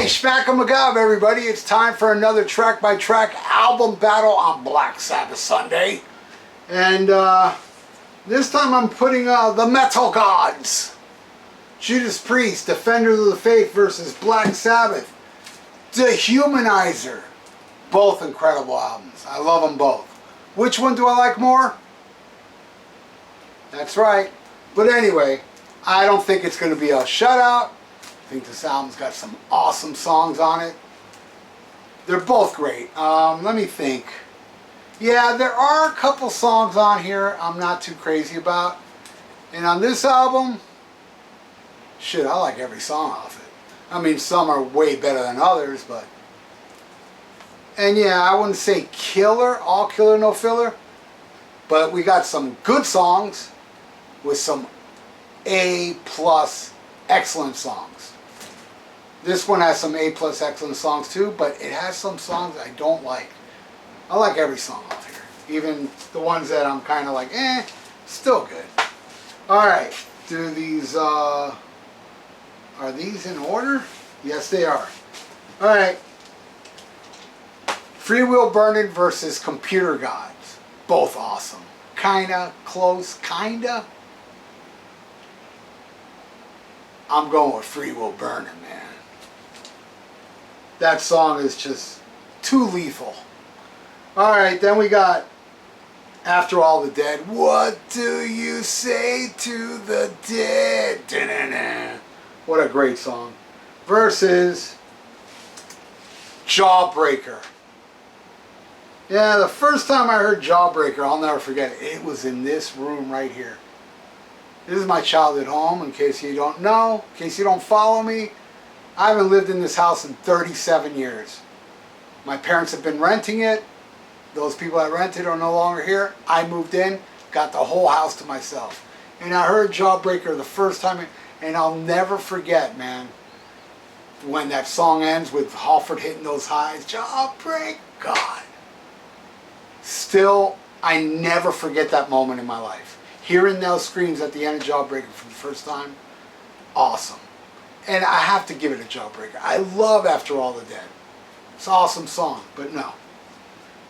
Hey, SHMACKEMAGOB, everybody. It's time for another track-by-track album battle on Black Sabbath Sunday. And this time I'm putting the Metal Gods. Judas Priest, Defenders of the Faith versus Black Sabbath. Dehumanizer. Both incredible albums. I love them both. Which one do I like more? That's right. But anyway, I don't think it's going to be a shutout. I think this album's got some awesome songs on it. They're both great. Let me think. Yeah, there are a couple songs on here I'm not too crazy about. And on this album, shit, I like every song off it. I mean, some are way better than others, but... And yeah, I wouldn't say killer, all killer, no filler. But we got some good songs with some A+ excellent songs. This one has some A+ excellent songs too, but it has some songs I don't like. I like every song off here. Even the ones that I'm kind of like, still good. Alright, do these, are these in order? Yes, they are. Alright. Free Will Burning versus Computer Gods. Both awesome. Kinda, close, kinda. I'm going with Free Will Burning, man. That song is just too lethal. Alright, then we got After All the Dead. What do you say to the dead? Da-na-na. What a great song. Versus Jawbreaker. Yeah, the first time I heard Jawbreaker, I'll never forget it. It was in this room right here. This is my childhood home, in case you don't know, in case you don't follow me. I haven't lived in this house in 37 years. My parents have been renting it. Those people that rented are no longer here. I moved in, got the whole house to myself. And I heard Jawbreaker the first time, and I'll never forget, man, when that song ends with Halford hitting those highs. Jawbreak, God. Still, I never forget that moment in my life. Hearing those screams at the end of Jawbreaker for the first time, awesome. And I have to give it a Jawbreaker. I love After All the Dead. It's an awesome song, but no.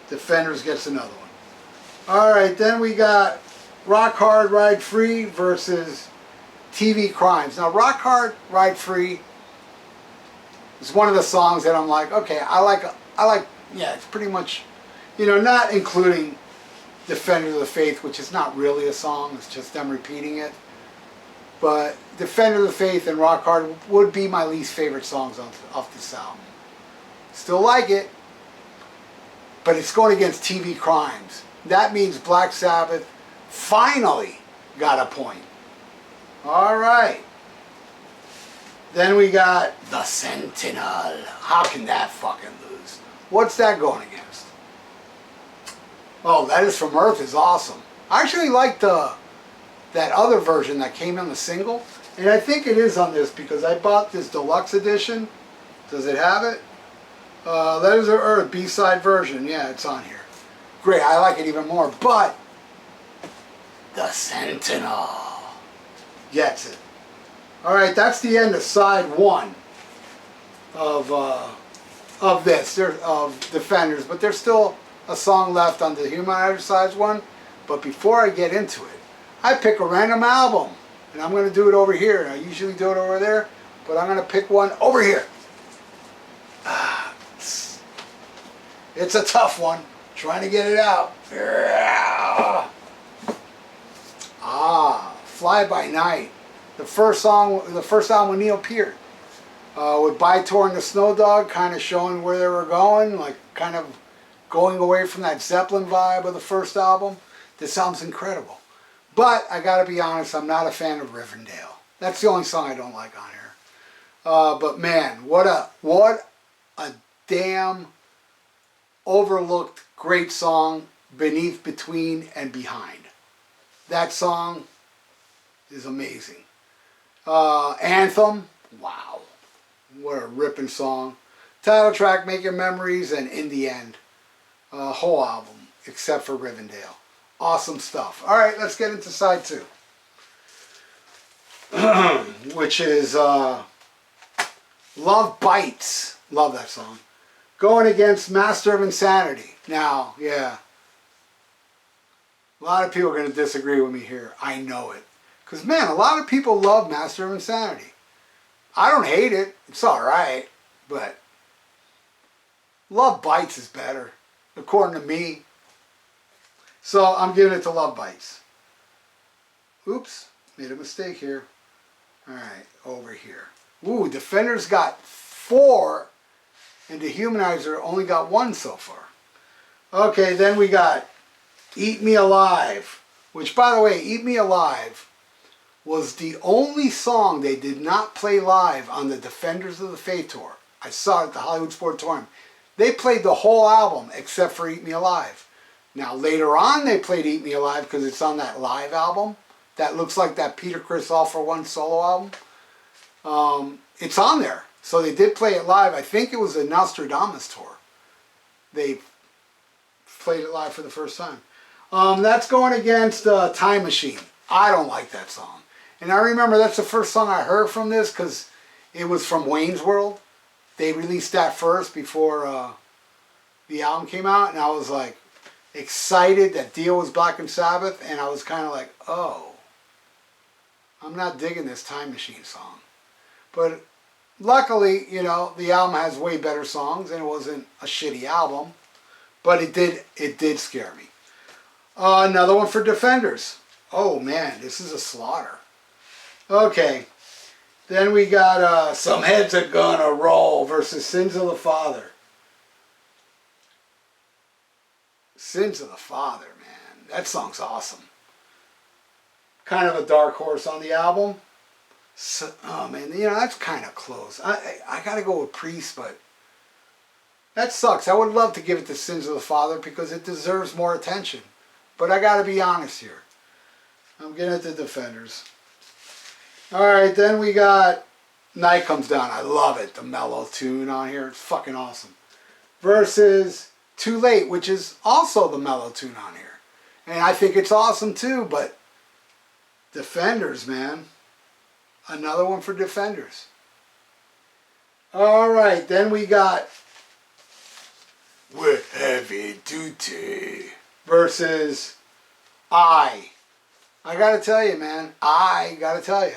Defenders gets another one. Alright, then we got Rock Hard, Ride Free versus TV Crimes. Now, Rock Hard, Ride Free is one of the songs that I'm like, okay, I like, yeah, it's pretty much, you know, not including Defenders of the Faith, which is not really a song, it's just them repeating it. But Defender of the Faith and Rock Hard would be my least favorite songs off this album. Still like it, but it's going against TV Crimes. That means Black Sabbath finally got a point. Alright. Then we got The Sentinel. How can that fucking lose? What's that going against? Oh, That Is From Earth is awesome. I actually like that other version that came in the single, and I think it is on this because I bought this deluxe edition. Does it have it? That Is From Earth B-side version. Yeah, it's on here. Great, I like it even more, but The Sentinel gets it. Alright, that's the end of side one of this, of Defenders, but there's still a song left on the Dehumanizer side one. But before I get into it, I pick a random album, and I'm going to do it over here. I usually do it over there, but I'm going to pick one over here. It's a tough one, trying to get it out. Fly By Night. The first album with Neil Peart. With By-Tor and the Snow Dog, kind of showing where they were going, like kind of going away from that Zeppelin vibe of the first album. This album's incredible. But I gotta be honest, I'm not a fan of Rivendell. That's the only song I don't like on here. But man, what a damn overlooked great song, Beneath, Between, and Behind. That song is amazing. Anthem, wow. What a ripping song. Title track, Making Memories, and In the End. Whole album, except for Rivendell. Awesome stuff. Alright, let's get into side two. Which is Love Bites. Love that song. Going against Master of Insanity. Now, yeah. A lot of people are going to disagree with me here. I know it. Because, man, a lot of people love Master of Insanity. I don't hate it. It's alright. But Love Bites is better, according to me. So I'm giving it to Love Bites. Oops. Made a mistake here. Alright, over here. Ooh, Defenders got 4, and Dehumanizer only got 1 so far. Okay, then we got Eat Me Alive, which, by the way, Eat Me Alive was the only song they did not play live on the Defenders of the Faith tour. I saw it at the Hollywood Sportatorium. They played the whole album except for Eat Me Alive. Now, later on, they played Eat Me Alive because it's on that live album. That looks like that Peter Criss All for One solo album. It's on there. So they did play it live. I think it was a Nostradamus tour. They played it live for the first time. That's going against Time Machine. I don't like that song. And I remember that's the first song I heard from this because it was from Wayne's World. They released that first before the album came out. And I was like excited that Dio was Black and Sabbath. And I was kind of like, oh, I'm not digging this Time Machine song. But luckily, you know, the album has way better songs and it wasn't a shitty album. But it did scare me. Another one for Defenders. Oh man, this is a slaughter. Okay. Then we got Some Heads Are Gonna Roll versus Sins of the Father. Sins of the Father, man. That song's awesome. Kind of a dark horse on the album. So, oh man, you know, that's kind of close. I gotta go with Priest, but that sucks. I would love to give it to Sins of the Father because it deserves more attention. But I gotta be honest here. I'm getting it to Defenders. Alright, then we got Night Comes Down. I love it. The mellow tune on here. It's fucking awesome. Versus Too Late, which is also the mellow tune on here. And I think it's awesome too, but Defenders, man. Another one for Defenders. Alright, then we got With Heavy Duty versus I gotta tell you, man. I gotta tell you.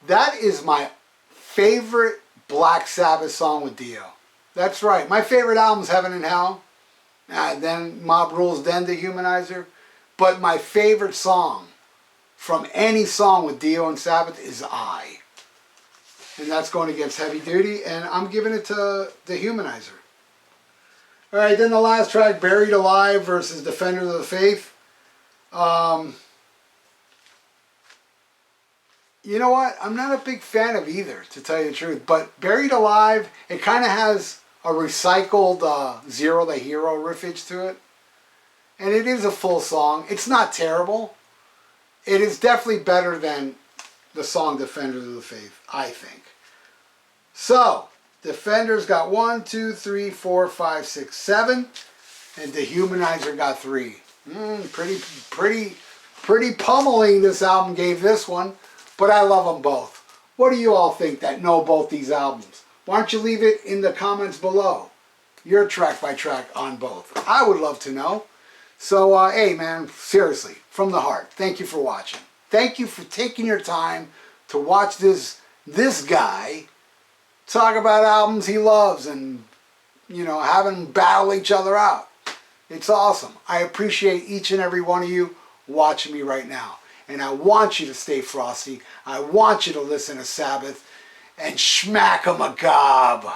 That is my favorite Black Sabbath song with Dio. That's right. My favorite album is Heaven and Hell. Then Mob Rules, then Dehumanizer. But my favorite song from any song with Dio and Sabbath is I. And that's going against Heavy Duty. And I'm giving it to Dehumanizer. Alright, then the last track, Buried Alive versus Defenders of the Faith. You know what? I'm not a big fan of either, to tell you the truth. But Buried Alive, it kind of has a recycled Zero the Hero riffage to it. And it is a full song. It's not terrible. It is definitely better than the song Defenders of the Faith, I think. So, Defenders got 1, 2, 3, 4, 5, 6, 7. And Dehumanizer got 3. Pretty pummeling this album gave this one. But I love them both. What do you all think that know both these albums? Why don't you leave it in the comments below? Your track by track on both. I would love to know. So, hey man, seriously, from the heart, thank you for watching. Thank you for taking your time to watch this guy talk about albums he loves and, you know, having them battle each other out. It's awesome. I appreciate each and every one of you watching me right now. And I want you to stay frosty. I want you to listen to Sabbath and SHMACKEMAGOB.